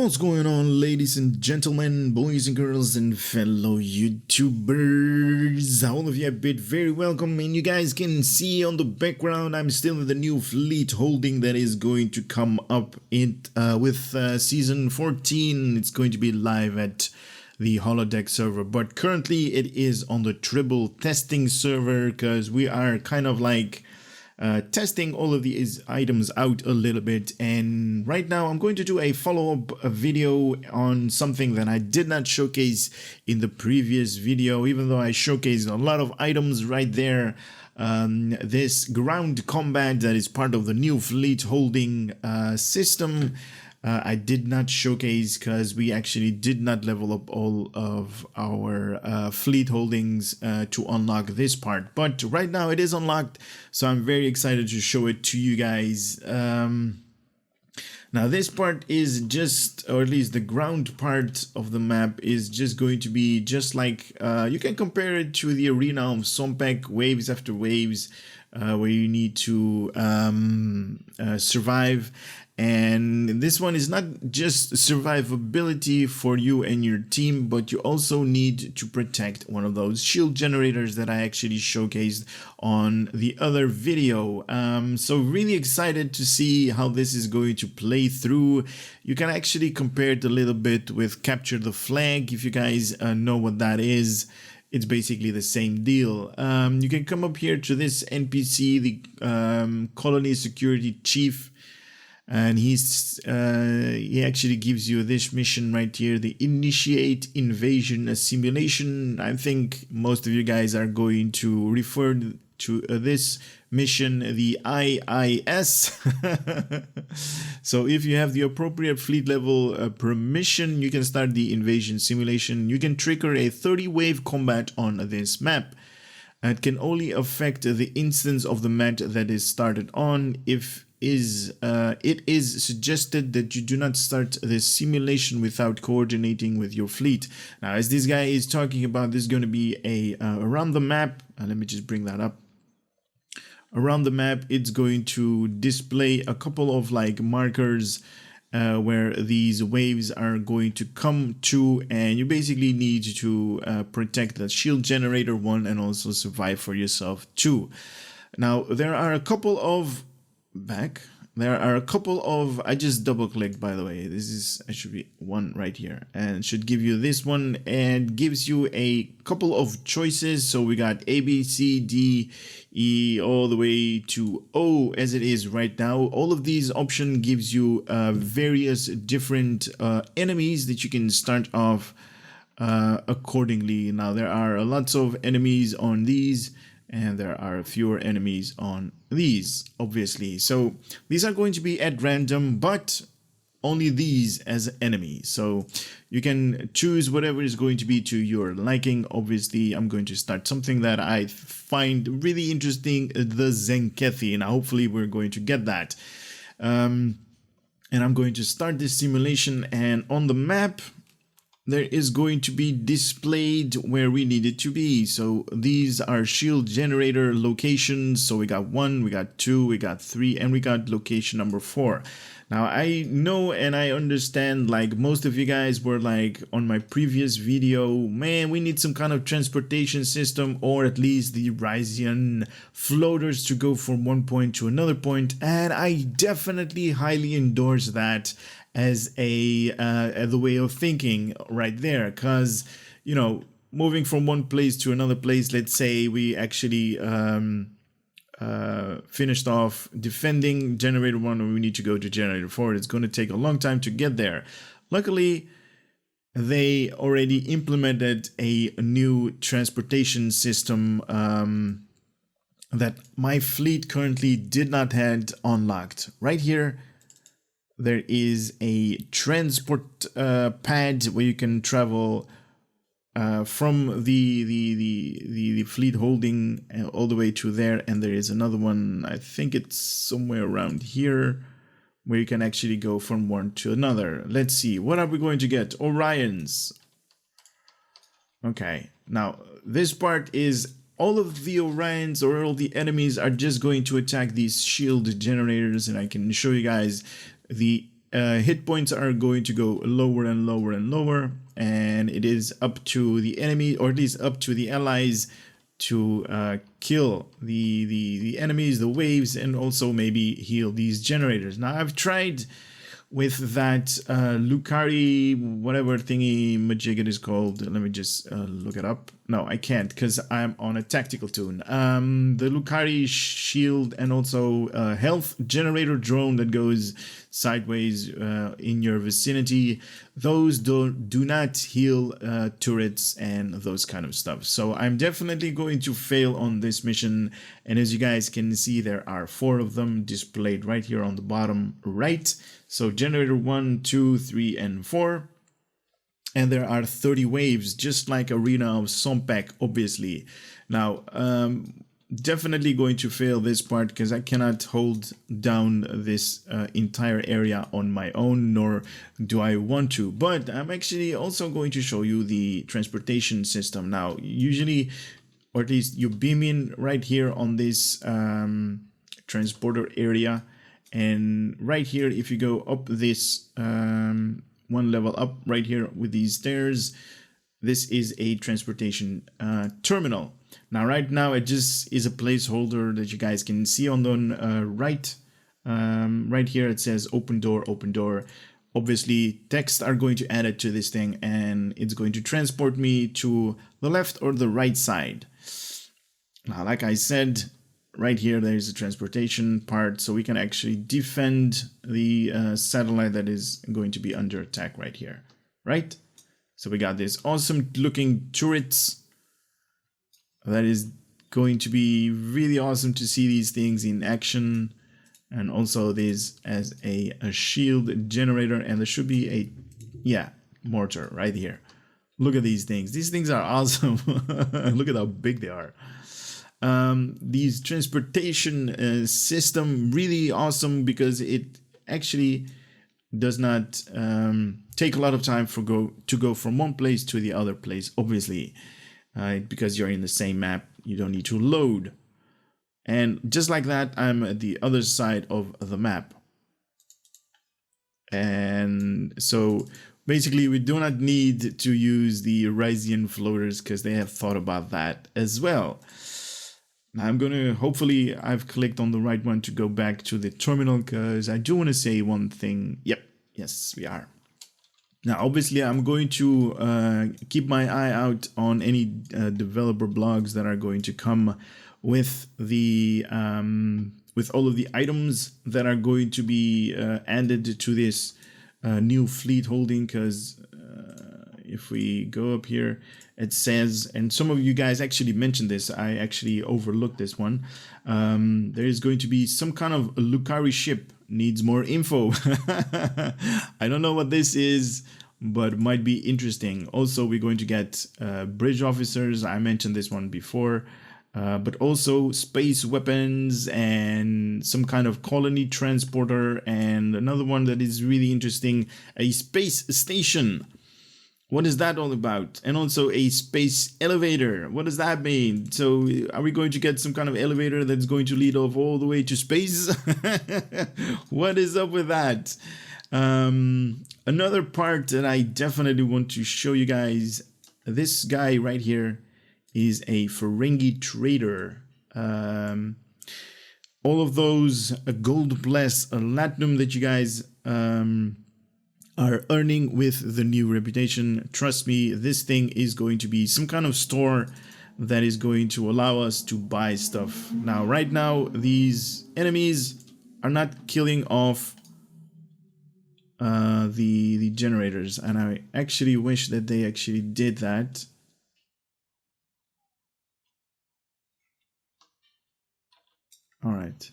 What's going on, ladies and gentlemen, boys and girls, and fellow YouTubers? All of you have been very welcome, and you guys can see on the background I'm still in the new fleet holding that is going to come up with season 14. It's going to be live at the holodeck server, but currently it is on the Tribble testing server because we are kind of like testing all of these items out a little bit. And right now I'm going to do a follow-up video on something that I did not showcase in the previous video, even though I showcased a lot of items right there. This ground combat that is part of the new fleet holding system, I did not showcase because we actually did not level up all of our fleet holdings to unlock this part. But right now it is unlocked, so I'm very excited to show it to you guys. Now this part is just, or at least the ground part of the map is just going to be just like, you can compare it to the arena of Sompek, waves after waves, where you need to survive. And this one is not just survivability for you and your team, but you also need to protect one of those shield generators that I actually showcased on the other video. So really excited to see how this is going to play through. You can actually compare it a little bit with Capture the Flag, if you guys know what that is. It's basically the same deal. You can come up here to this NPC, the Colony Security Chief, and he actually gives you this mission right here, the Initiate Invasion Simulation. I think most of you guys are going to refer to this mission, the IIS. So if you have the appropriate fleet level permission, you can start the invasion simulation. You can trigger a 30-wave combat on this map. It can only affect the instance of the map that is started on. It is suggested that you do not start the simulation without coordinating with your fleet. Now, as this guy is talking about, this is going to be a around the map. Let me just bring that up. Around the map, it's going to display a couple of like markers where these waves are going to come to, and you basically need to protect the shield generator one and also survive for yourself too. Now, there are a couple of I just double clicked, by the way. This is, I should be one right here, and should give you this one, and gives you a couple of choices. So we got A, B, C, D, E, all the way to O as it is right now. All of these options gives you various different enemies that you can start off accordingly. Now there are lots of enemies on these, and there are fewer enemies on these, obviously. So these are going to be at random, but only these as enemies. So you can choose whatever is going to be to your liking. Obviously, I'm going to start something that I find really interesting, the Zenkethi. Now, hopefully we're going to get that. And I'm going to start this simulation, and on the map, there is going to be displayed where we need it to be. So these are shield generator locations. So we got 1, we got 2, we got 3, and we got location number 4. Now I know and I understand, like most of you guys were like on my previous video, man, we need some kind of transportation system, or at least the Rysian floaters to go from one point to another point. And I definitely highly endorse that as the way of thinking right there, because, you know, moving from one place to another place, let's say we actually finished off defending generator 1 and we need to go to generator 4. It's going to take a long time to get there. Luckily, they already implemented a new transportation system that my fleet currently did not have unlocked. Right here, there is a transport pad where you can travel from the fleet holding all the way to there, and there is another one, I think it's somewhere around here, where you can actually go from one to another. Let's see, what are we going to get? Orions. Okay, now this part is all of the Orions, or all the enemies, are just going to attack these shield generators, and I can show you guys the hit points are going to go lower and lower and lower, and it is up to the enemy, or at least up to the allies, to kill the enemies, the waves, and also maybe heal these generators. Now I've tried with that Lucari, whatever thingy majig it is called. Let me just look it up. No, I can't because I'm on a tactical tune. The Lucari shield and also health generator drone that goes sideways in your vicinity. Those do not heal turrets and those kind of stuff. So I'm definitely going to fail on this mission. And as you guys can see, there are 4 of them displayed right here on the bottom right. So generator 1, 2, 3, and 4. And there are 30 waves, just like Arena of Sompek, obviously. Now, definitely going to fail this part because I cannot hold down this entire area on my own, nor do I want to. But I'm actually also going to show you the transportation system. Now, usually, or at least you beam in right here on this transporter area. And right here, if you go up this one level up right here with these stairs, this is a transportation terminal. Now, right now, it just is a placeholder that you guys can see on the right. Right here, it says open door, open door. Obviously, text are going to add it to this thing, and it's going to transport me to the left or the right side. Now, like I said, right here, there's a transportation part, so we can actually defend the satellite that is going to be under attack right here, right? So we got this awesome looking turrets. That is going to be really awesome to see these things in action. And also this as a shield generator, and there should be a, yeah, mortar right here. Look at these things. These things are awesome. Look at how big they are. These transportation system really awesome because it actually does not take a lot of time to go from one place to the other place, obviously, because you're in the same map. You don't need to load. And just like that, I'm at the other side of the map. And so basically we do not need to use the Rysian floaters because they have thought about that as well. Now I'm gonna, hopefully I've clicked on the right one to go back to the terminal, because I do want to say one thing. Yep, yes, we are. Now, obviously, I'm going to keep my eye out on any developer blogs that are going to come with the with all of the items that are going to be added to this new fleet holding. Because if we go up here, it says, and some of you guys actually mentioned this, I actually overlooked this one. There is going to be some kind of Lucari ship. Needs more info. I don't know what this is, but it might be interesting. Also, we're going to get bridge officers. I mentioned this one before, but also space weapons and some kind of colony transporter, and another one that is really interesting, a space station. What is that all about? And also a space elevator. What does that mean? So are we going to get some kind of elevator that's going to lead off all the way to space? What is up with that? Another part that I definitely want to show you guys. This guy right here is a Ferengi trader. All of those gold plus latinum that you guys are earning with the new reputation. Trust me, this thing is going to be some kind of store that is going to allow us to buy stuff. Now, right now, these enemies are not killing off the generators, and I actually wish that they actually did that. All right,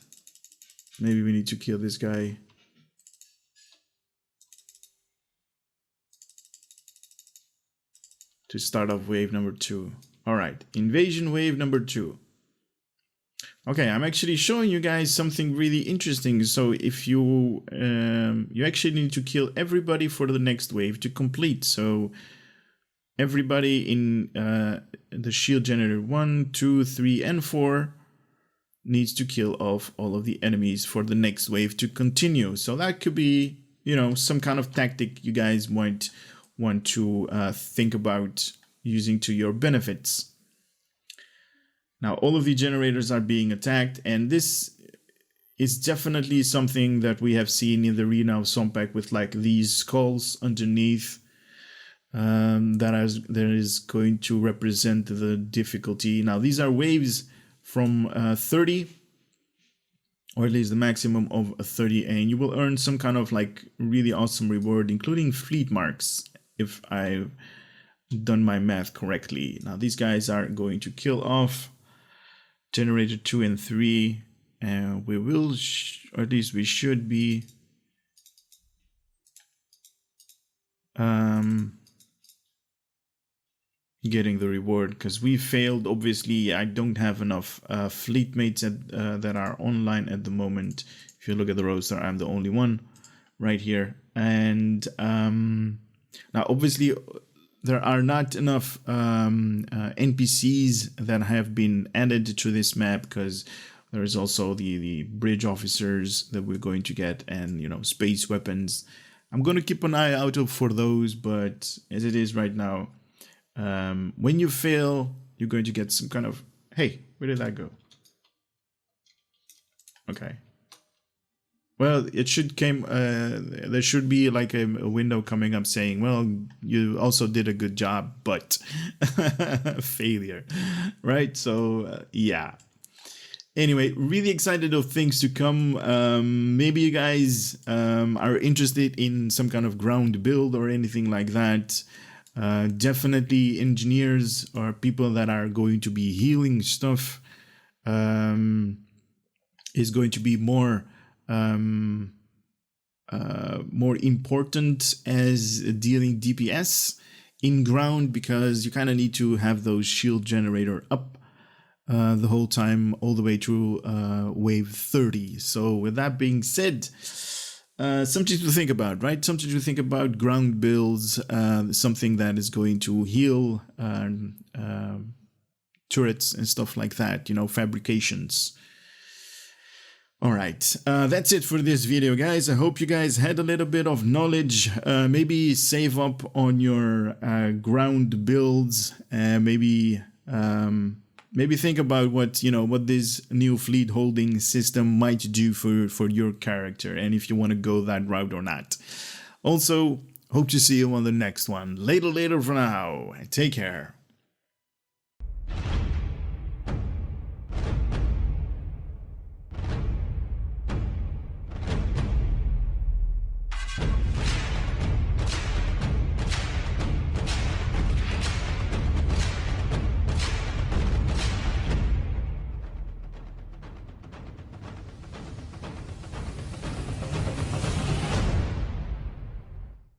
maybe we need to kill this guy. To start off wave number 2. All right, invasion wave number 2. Okay, I'm actually showing you guys something really interesting. So if you you actually need to kill everybody for the next wave to complete. So everybody in the shield generator 1, 2, 3, and 4 needs to kill off all of the enemies for the next wave to continue. So that could be you know, some kind of tactic you guys might want to think about using to your benefits. Now, all of the generators are being attacked, and this is definitely something that we have seen in the arena of Sompek with like these skulls underneath. That is going to represent the difficulty. Now, these are waves from 30, or at least the maximum of 30, and you will earn some kind of like really awesome reward, including fleet marks, if I've done my math correctly. Now, these guys are going to kill off generator 2 and 3, and we will, or at least we should be getting the reward, because we failed. Obviously, I don't have enough fleet mates that are online at the moment. If you look at the roster, I'm the only one right here. And now, obviously, there are not enough NPCs that have been added to this map, because there is also the bridge officers that we're going to get, and, you know, space weapons. I'm going to keep an eye out for those, but as it is right now, when you fail, you're going to get some kind of, hey, where did that go? Okay. Well, it should there should be like a window coming up saying, well, you also did a good job, but failure, right? So, yeah. Anyway, really excited of things to come. Maybe you guys are interested in some kind of ground build or anything like that. Definitely engineers or people that are going to be healing stuff is going to be more important as dealing DPS in ground, because you kind of need to have those shield generator up the whole time, all the way through wave 30. So with that being said, something to think about, right? Something to think about, ground builds, something that is going to heal turrets and stuff like that, you know, fabrications. All right, that's it for this video, guys. I hope you guys had a little bit of knowledge. Maybe save up on your ground builds. Maybe think about what this new fleet holding system might do for your character, and if you want to go that route or not. Also, hope to see you on the next one. Later for now. Take care.